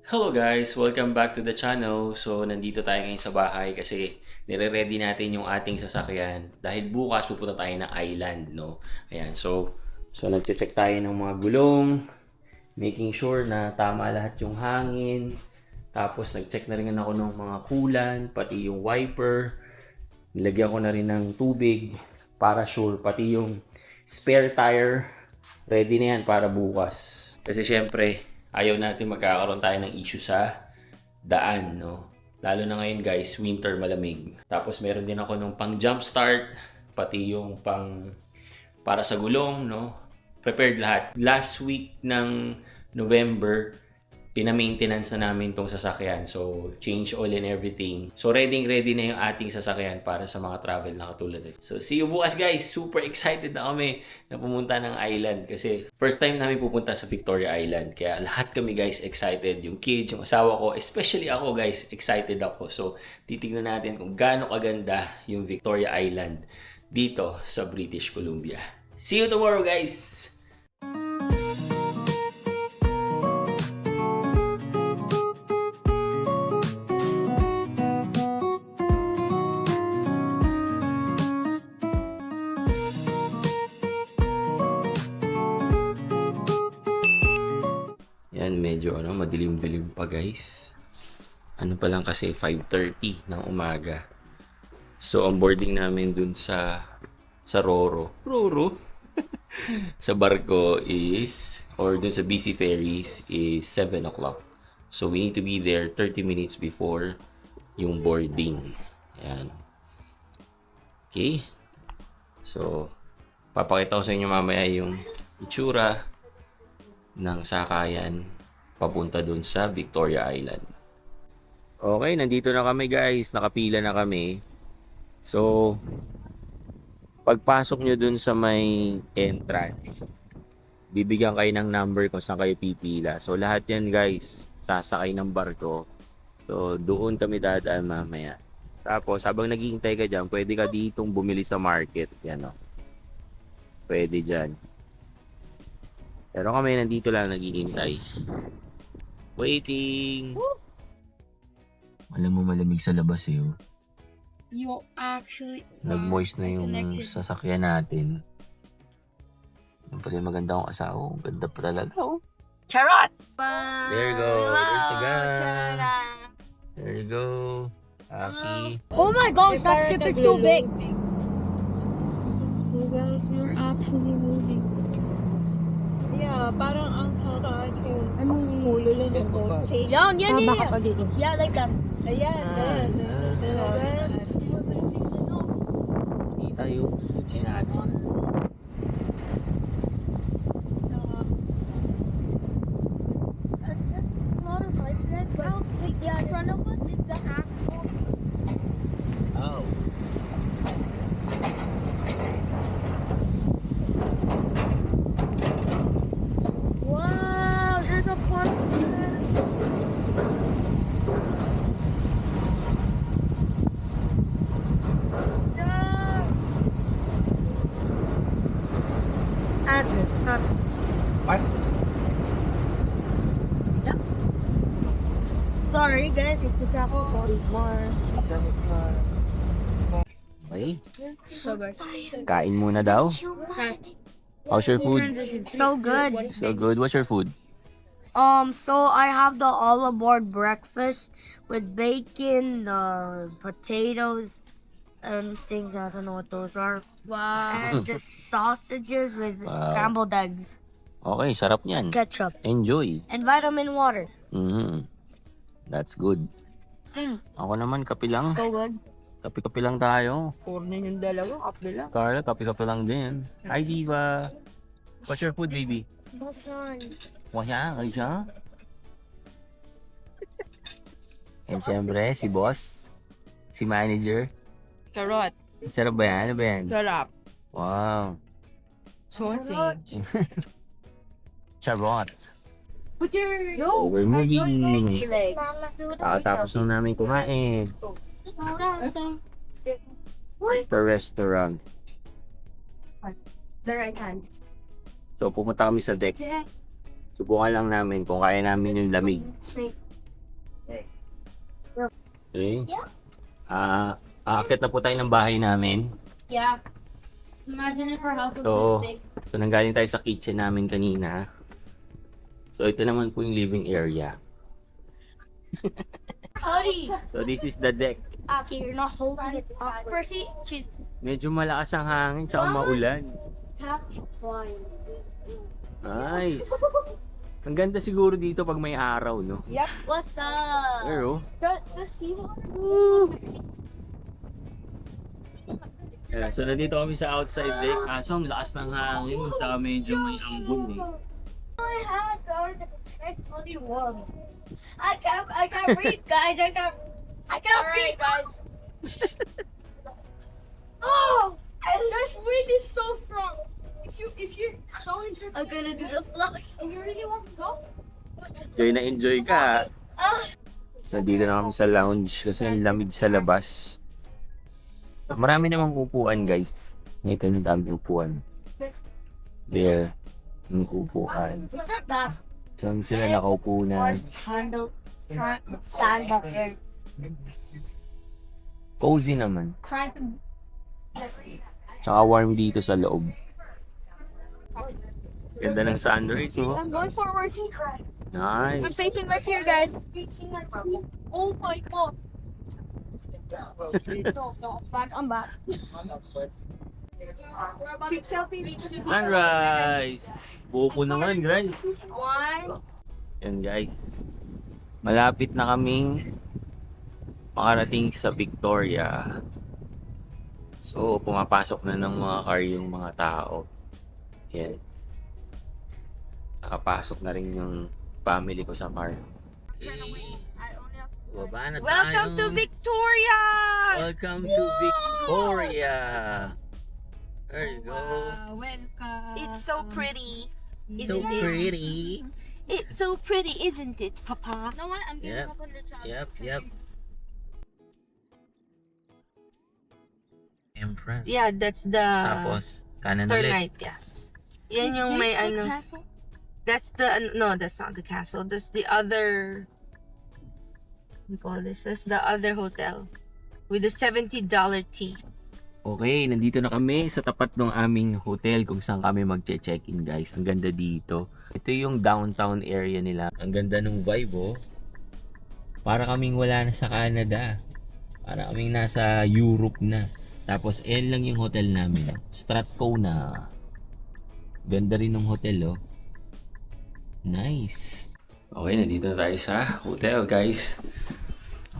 Hello guys! Welcome back to the channel. So, nandito tayo ngayon sa bahay kasi nire-ready natin yung ating sasakyan dahil bukas pupunta tayo ng island, no? Ayan, so nagche-check tayo ng mga gulong, making sure na tama lahat yung hangin. Tapos nag-check na rin ako ng mga coolant, pati yung wiper. Nilagyan ko na rin ng tubig para sure, pati yung spare tire ready na yan para bukas. Kasi syempre, ayaw natin magkakaroon tayo ng issue sa daan, no? Lalo na ngayon guys, winter malamig. Tapos meron din ako nung pang jump start, pati yung pang para sa gulong, no? Prepared lahat. Last week ng November, pina-maintenance na namin tong sasakyan. So, change oil and everything. So, ready na yung ating sasakyan para sa mga travel na katulad nito. So, see you bukas guys! Super excited na kami na pumunta ng island kasi first time namin pupunta sa Victoria Island. Kaya lahat kami guys excited. Yung kids, yung asawa ko, especially ako guys, excited ako. So, titignan natin kung gaano kaganda yung Victoria Island dito sa British Columbia. See you tomorrow guys! Yan, medyo madilim-dilim pa guys. Ano pa lang kasi 5:30 ng umaga. So, ang boarding namin dun sa Roro sa barko is, or dun sa BC Ferries is 7 o'clock. So, we need to be there 30 minutes before yung boarding. Yan. Okay. So, papakita ko sa inyo mamaya yung itsura ng sakayan papunta dun sa Victoria Island. Okay, nandito na kami guys. Nakapila na kami. So, pagpasok nyo dun sa may entrance, bibigyan kayo ng number kung saan kayo pipila. So, lahat yan guys, sasakay ng barko. So, doon kami dadaan mamaya. Tapos, habang naghihintay ka dyan, pwede ka ditong bumili sa market. Yan o. Pwede dyan. Pero kami nandito lang naghihintay. Waiting! Alam mo malamig sa labas eh. Oh. You actually Nag-moist na yung sasakyan natin. Yung pala yung maganda akong asawa. Ang ganda pa talaga. Oh. Charot! There you go. There's the gun. There you go. Aki. Oh my gosh, that ship is so big. So guys, we're actually moving. Yeah, parang ang taas yung Ano ulo lang ng kotse. Yan, yan, yan. Yeah, like that. Ayan, Hindi tayo. Kutsi natin. Yeah, in front of us is the actual. Oh. Wow, there's a park. Sorry guys, it's ako more. Okay. Sugar. Kain muna daw. How's your food? So good. So good. What's your food? So I have the all aboard breakfast with bacon, potatoes, and things. I don't know what those are. Wow. And the sausages with Wow. scrambled eggs, Okay, sarap niyan. ketchup, Enjoy. and vitamin water. That's good. Ako naman, kape lang. So good. Kape-kape lang tayo. Corner yung dalawa, kape lang. Carla, kape-kape lang din. Hi, Diva. What's your food, baby? Wala, ay siya. And syempre, si boss. Si manager. Charot. Sarap ba yan? Ano ba yan? Sarap. Wow. Sausage. Charot. Put your... So, we're moving. Tapos na namin kumain. Sa restaurant. The right hand. So, pumunta kami sa deck. Subukan lang namin kung kaya namin yung lamig. Okay. Yeah. Aakyat na po tayo ng bahay namin. Yeah. Imagine if our house was So, this big. so nanggaling tayo sa kitchen namin kanina. So, ito naman po yung living area. Cody. So, this is the deck. Okay, you're not holding it up. Percy, choose. Medyo malakas ang hangin, tsaka maulan. Cat flying. Nice. Ang ganda siguro dito pag may araw, no? Yep. What's up? Pero, The seawater. yeah, so nandito kami sa outside deck. Kaso ang lakas ng hangin, tsaka medyo may ambon eh. My hat, guys. It's only one. I can't read, guys. I can't read, guys. Oh! And this wind is so strong. If you're so interested, I'm gonna do the floss. And you really want to go? Enjoy na enjoy ka. Ah! So dito na kami sa lounge kasi ang lamig sa labas. Marami namang upuan, guys. Ito yung daming upuan. There. Yung upuan. It's not bad. Saan sila nakaupo na? Handle. Stand up here. Cozy naman. Trying to. Tsaka warm dito sa loob. Ganda ng sunrise, oh. I'm going forward. I'm Nice. facing right here, guys. Oh my god. No, I'm back. Big selfie. Sunrise! Buo po naman, guys. One. Yan, guys. Malapit na kaming makarating sa Victoria. So, pumapasok na ng mga car yung mga tao. Yan. Nakapasok na rin yung family ko sa car. Okay. Baba na tayo. Welcome to Victoria! Welcome to Victoria! There you go. Welcome. It's so pretty. So pretty. It's so pretty, isn't it, Papa? No one, I'm getting Yep. up on the channel. Yep. Empress. Yeah, that's the Tapos, kanan third ulit. night, yeah. Yan yung may ano. That's the, no, that's not the castle. That's the other, what do you call this? That's the other hotel. With the $70 tea. Okay, nandito na kami sa tapat ng aming hotel kung saan kami magche-check-in, guys. Ang ganda dito. Ito yung downtown area nila. Ang ganda ng vibe, oh. Para kaming wala na sa Canada. Para kaming nasa Europe na. Tapos, lang yung hotel namin. Strathcona. Ganda rin ng hotel, oh. Nice. Okay, nandito na tayo sa hotel, guys.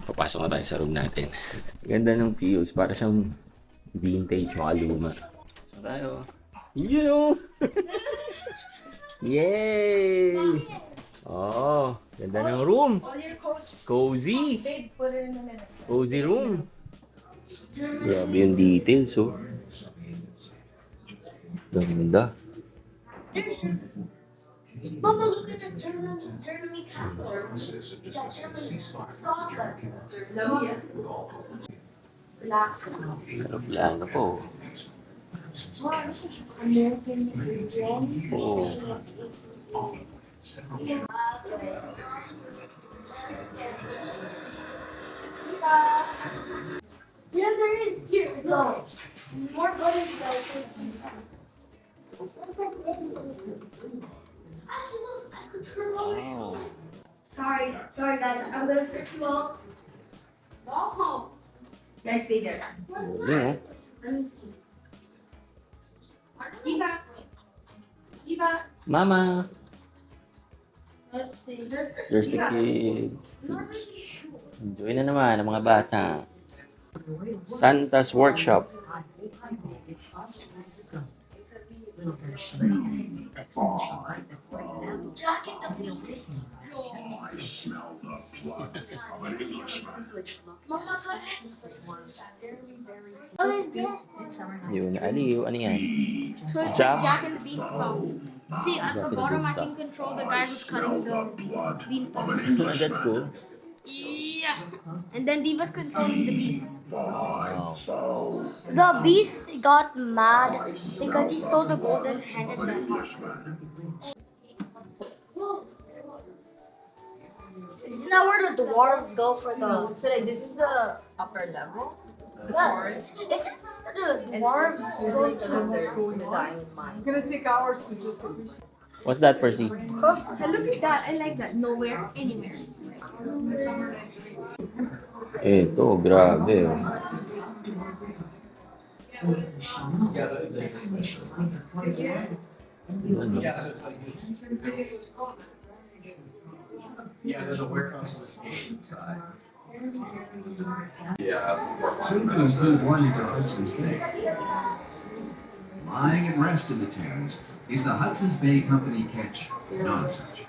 Papasok na tayo sa room natin. Ganda ng views. Para siyang vintage, makaluma. So tayo. You! Yay! Oh, ganda ng room. Cozy. Cozy room. Grabe yung details, oh. Ganda. Mama, look at the Germany castle. Germany, Scotland. Black. Aeroplano po. Mom, this is American Indian. Oo. Yeah, there is. Here, go. More buttons, guys. I could turn over. Wow. Sorry, guys. I'm gonna switch you up. Oh, Guys, stay there. Yun, let me see. Eva. Mama. Let's see. Does this There's the kids. Not really sure. Enjoy na naman ang mga bata. Santa's Workshop. Jack and the Beast. Mama, what is this? Yun, aliw. Ano yan? So it's Jack? like Jack and the Beanstalk. See, at Jack and the the bottom, I Beanstalk. can control the guy who's cutting the beanstalk. Oh, that's cool. Yeah. And then Diva's controlling the beast. Wow. The beast got mad because he stole the golden hen and the heart. It's that where the dwarves go for the? So like this is the upper level. Yeah. Isn't the dwarves go to? The diamond mine. It's gonna take hours to just appreciate. What's that, Percy? And look at that. I like that. Nowhere, anywhere. Ito, grabe. Ano? Yeah, there's a warehouse on the Canadian side. Yeah. Soon to include one into Hudson's Bay. Lying at rest in the Thames is the Hudson's Bay Company ketch Nonsuch,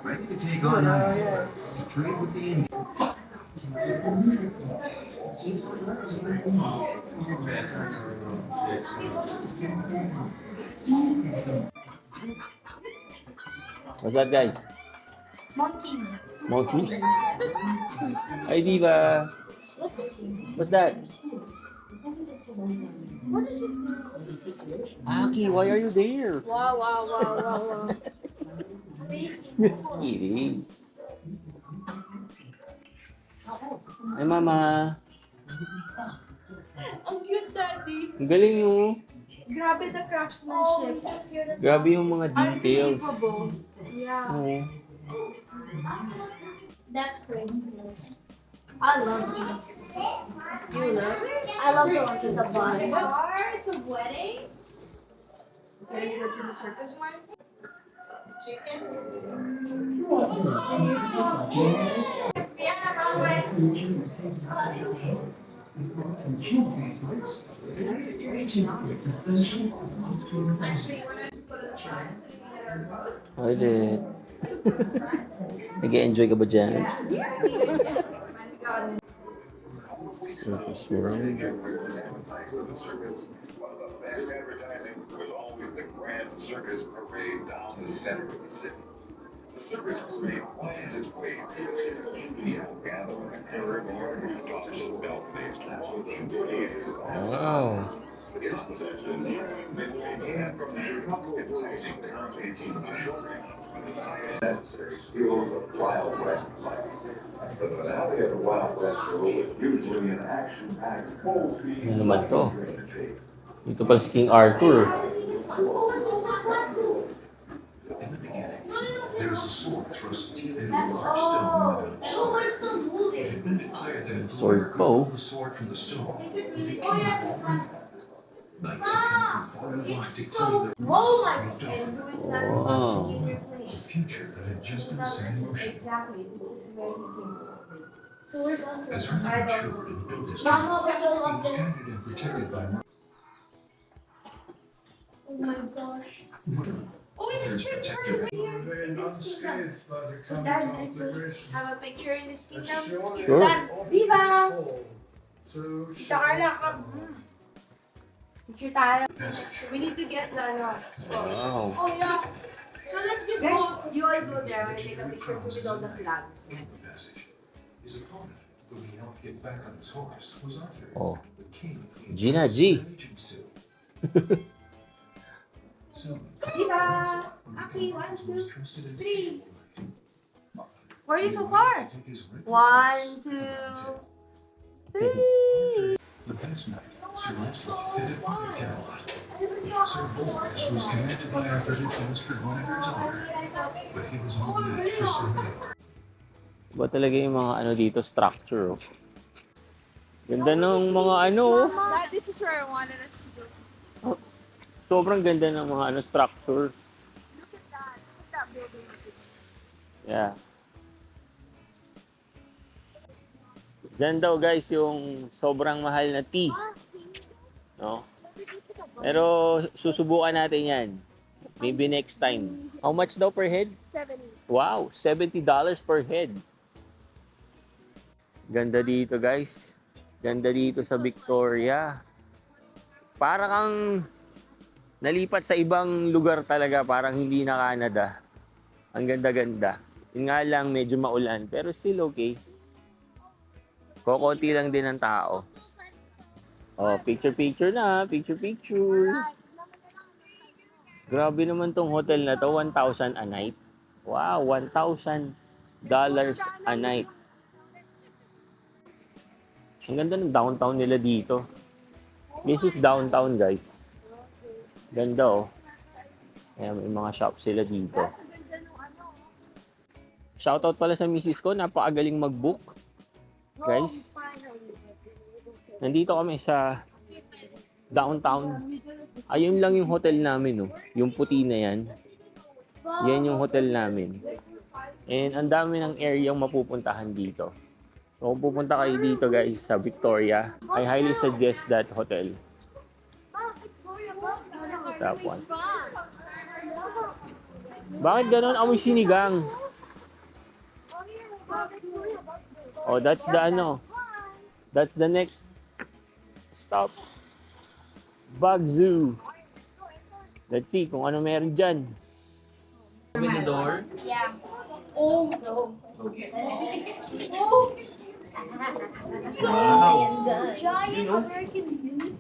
ready to take on Ireland to trade with the Indians. What's that, guys? Monkeys. Monkeys? Hi, Diva. What's that? Aki, why are you there? Wow. Just kidding. Ay, Mama. Ang cute, Daddy. Ang galing mo. Grabe the craftsmanship. Grabe yung mga details. Unbelievable. Yeah. Oo. That's crazy. I love these. You love it? I love the ones with the body. It's a wedding? You guys go to the circus one? Chicken? How is it? Nag-enjoy ka ba dyan? Circus World. Best advertising was always the grand circus parade down the center of the city. The circus parade winds its way through the city. People gather in a curve in order to watch the belt-faced gladiators. Wow. It's the new mid-80 and from the enticing curve 18 children with the necessary skills of Wild West life. The finale of the Wild West show is usually an action-packed full-speed. Ano naman to? Ito pala si King Arthur. In the beginning, there was a sword thrust deep into a large stone in the village square. It had been declared that Sword whoever Co. pulled the sword from the stone would be king of all region. Knights had come from far and wide to claim their Oh my moved on. Wow. A future that had just been set in motion. As Arthur matured and built his kingdom, Mama, we will he love was this. guided and protected by Oh my gosh. Arthur's protector. Dad, let's have a picture in this kingdom. Sure. Viva! Tita Carla, come. Picture tayo. Passage. We need to get the ano. Wow. Oh yeah. So let's just Guys, go. you all go there when I take a picture with all the flags. In the passage, his opponent, who he helped get back on his horse, was Arthur, Oh. the king he had Gina pledged G. allegiance to. So, Viva! Aki, 1, he was 2, trusted as 3. Where are you so far? take his rightful 1, 2, The past night, Sir Lancelot had departed Camelot. Sir Bors was commanded by Arthur to post for Guinevere's honor, but he was only match for Sir Mador. Iba talaga yung mga ano dito, structure. Oh. Ganda ng mga ano. Oh. Dad, this is where I wanted us to go. Sobrang ganda ng mga ano, structure. Look at that. Look at that building. Yeah. Diyan daw guys yung sobrang mahal na tea. No? Pero susubukan natin yan. Maybe next time. How much daw per head? 70. Wow, $70 per head. Ganda dito guys. Ganda dito sa Victoria. Para kang nalipat sa ibang lugar talaga. Parang hindi na Canada. Ang ganda-ganda. Yun nga lang medyo maulan. Pero still okay. Kokonti lang din ang tao. Oh, picture-picture na. Picture-picture. Grabe naman tong hotel na to. 1,000 a night. Wow, 1,000 a night. Ang ganda ng downtown nila dito. This is downtown, guys. Ganda, oh. Ayan, may mga shop sila dito. Shoutout pala sa misis ko. Napakagaling mag-book. Guys, nandito kami sa downtown. Ayun lang yung hotel namin, oh. Yung puti na yan. Yan yung hotel namin. And ang dami ng area yung mapupuntahan dito. So kung pupunta kayo dito, guys, sa Victoria, I highly suggest that hotel. Top one. Bakit ganon? Amoy sinigang. Oh, that's the ano. That's the next stop. Bug Zoo. Let's see kung ano meron dyan. Open the door. Yeah. Oh no. Wow. Giant American beauty.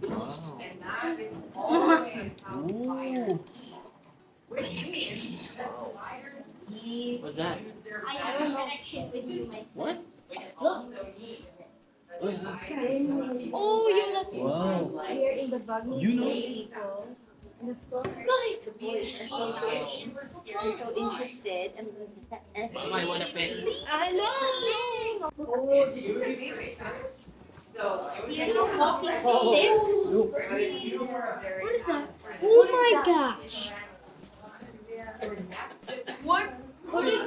Ooh. What's that? I have a connection with you, my son. What? Look. Oh, you look Wow. here in the buggy. You know? Guys, I'm so interested. Mama, I want a pen. I know. Oh, this is your favorite. You know, walking stick. What is that? Oh my gosh. What? What is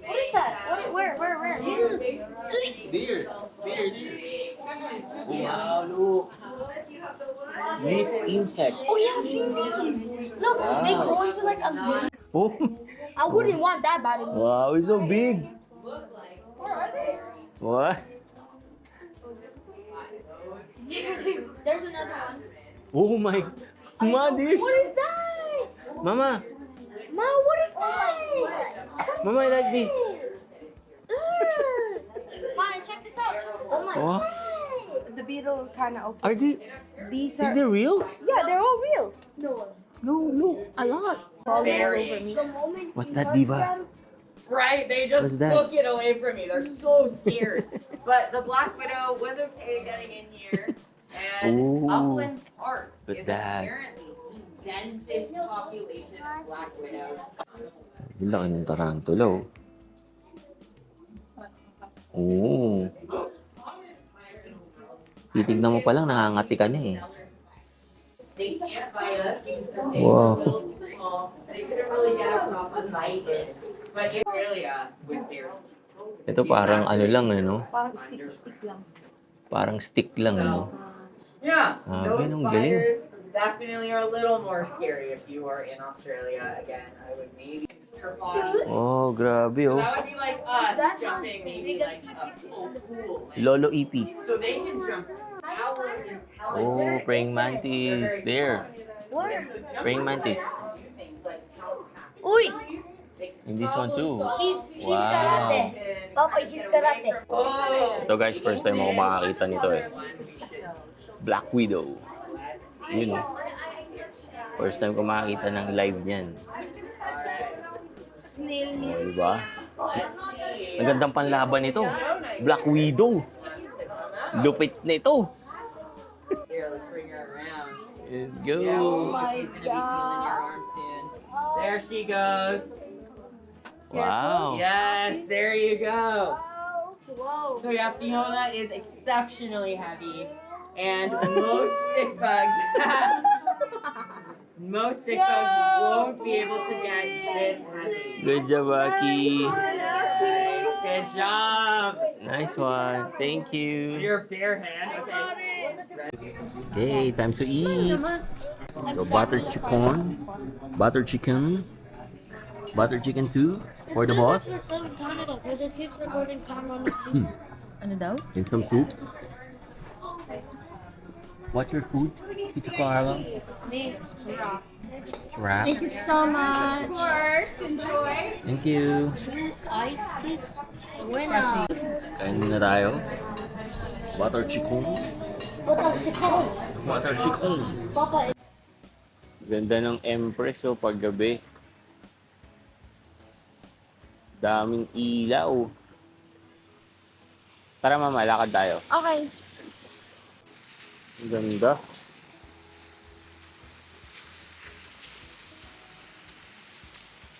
What is that? Where? Deer. Wow, look. Leaf insect. Oh yeah, I've seen these. Look, they grow into like a leaf. Oh, I wouldn't want that bad. wow, it's so big. Where are they? What? There's another one. Oh my. Mama, What is that? Mama, Ma, what is that? Mama, I like this. Ma, check this out. Oh my Oh, The beetle kind of okay. are they? These Is they real? yeah, they're all real. No, look, a lot. The moment What's you that, touch Diva? them, Right, they What's just that? book it away from me. They're so scared. But the Black Widow was okay getting in here. And Ooh, Upland Park look at is that. apparently the densest population of Black Widows. Yung laki ng tarantula, oh. Oo. Titignan mo pa lang, nakangati ka na, eh. They can't fight us. They Wow. were really small. They couldn't really get a proper fight in. But in Australia, with their Ito parang ano lang, ano? Parang stick lang. Parang stick lang, ano? yeah, Ah, those ganun, galing. spiders definitely are a little more scary if you are in Australia. Again, I would maybe Oh, grabe, oh. that would be like us That jumping sounds maybe big like at a PPCs. full pool. Lolo Ipis. So they can jump hours and hours. Oh, praying mantis. There. where? Praying mantis. Uy, In this one too. he's Wow. karate. Papa, he's karate. Oh. Ito guys, first time ako makakita nito, eh. Black Widow. Yun, oh. First time ko makakita ng live niyan. Snail Oh, news. diba? Ang gandang panlaban nito. Black Widow. Lupit nito. Here, let's bring her around. Let's Yeah, go. she's gonna be feeling your arm soon. There she goes. Wow. Yes, there you go. Whoa. So Yapiola is exceptionally heavy, and most stick bugs, won't be able to get this heavy. Good job, Aki. Nice, good job. Nice one. Thank you. Your bare hand. Okay. Okay, time to eat. So butter chicken. Butter chicken. Butter chicken too for the boss. Canada, because it keeps recording camera on the TV. Ano daw? And some soup. What's your food, Tita Carla? Wrap. Thank you so much. Of course, enjoy. Thank you. Two iced teas. Winner. Kain na tayo. Butter chicken. What the chicken? Butter chicken. Papa. Ganda ng Empress oh, paggabi. Daming ilaw. Tara mama, lakad tayo. Okay. Ang ganda.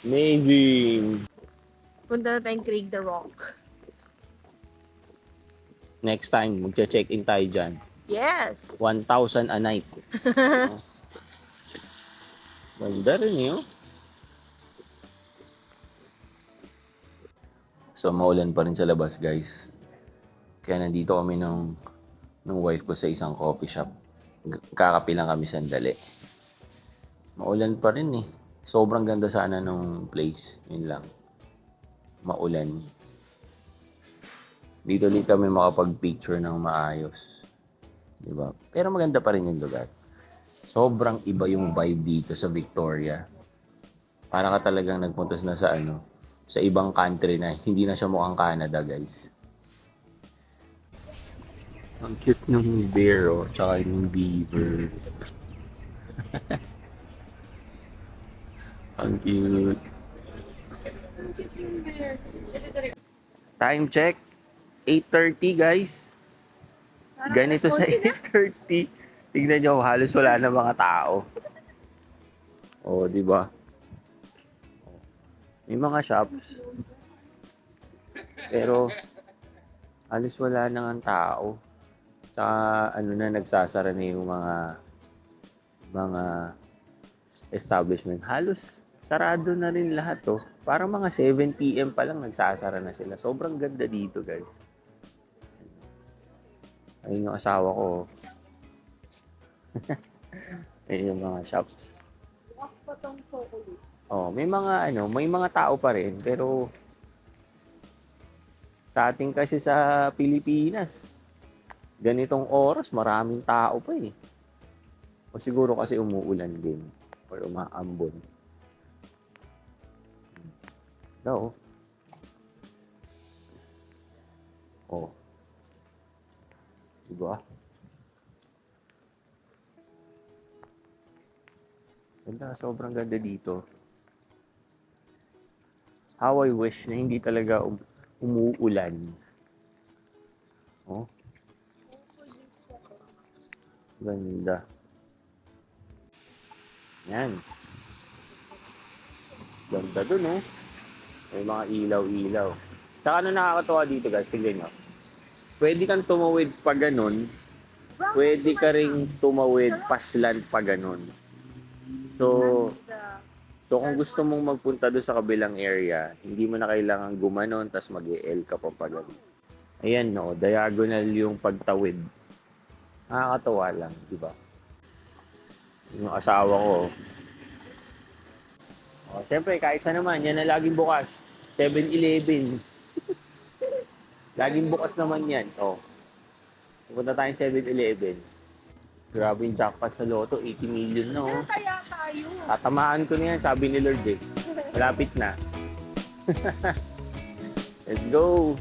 Amazing. Punta na tayong Craig the Rock. Next time, magche-check-in tayo dyan. Yes! 1,000 a night. Ganda rin yun. So, maulan pa rin sa labas, guys. Kaya nandito kami ng wife ko sa isang coffee shop. Kakape lang kami sandali. Maulan pa rin eh. Sobrang ganda sana nung place. Yun lang. Maulan. Dito ulit kami makapag-picture ng maayos. Diba? Pero maganda pa rin yung lugar. Sobrang iba yung vibe dito sa Victoria. Para ka talagang nagpuntas na sa sa ibang country na hindi na siya mukhang Canada, guys. Ang cute ng bear, oh, tsaka yung beaver. Ang cute. Time check. 8:30, guys. Ganito sa 8:30. Tignan nyo, halos wala na mga tao. Oh, di ba? May mga shops. Pero halos wala na ng tao. Tsaka nagsasara na yung mga establishment. Halos sarado na rin lahat, oh. Parang mga 7 PM pa lang nagsasara na sila. Sobrang ganda dito, guys. Ayun yung asawa ko. Ayun yung mga shops. Oh, may mga tao pa rin, pero sa ating kasi sa Pilipinas, ganitong oras maraming tao pa eh. O siguro kasi umuulan din or umaambon. No. Oh. Diba? Ganda, sobrang ganda dito. How I wish na hindi talaga umuulan. Oh. Ganda. Yan. Ganda dun, oh. May mga ilaw-ilaw. Tsaka nakakatawa dito, guys, tignan nyo. Pwede kang tumawid pa ganun. Pwede ka ring tumawid paslan pa ganun. So kung gusto mong magpunta doon sa kabilang area, hindi mo na kailangan gumanon tas mag-e-L ka pa pag Ayan, no, diagonal yung pagtawid. Nakakatawa lang, di ba? Yung asawa ko. Oh, siyempre, kahit saan naman, yan na laging bukas. 7-Eleven. Laging bukas naman yan. Oh. Pupunta tayong 7-Eleven. Grabe yung jackpot sa loto, 80 million na, oh. Kaya tayo. Tatamaan ko na yan, sabi ni Lord eh. Malapit na. Let's go!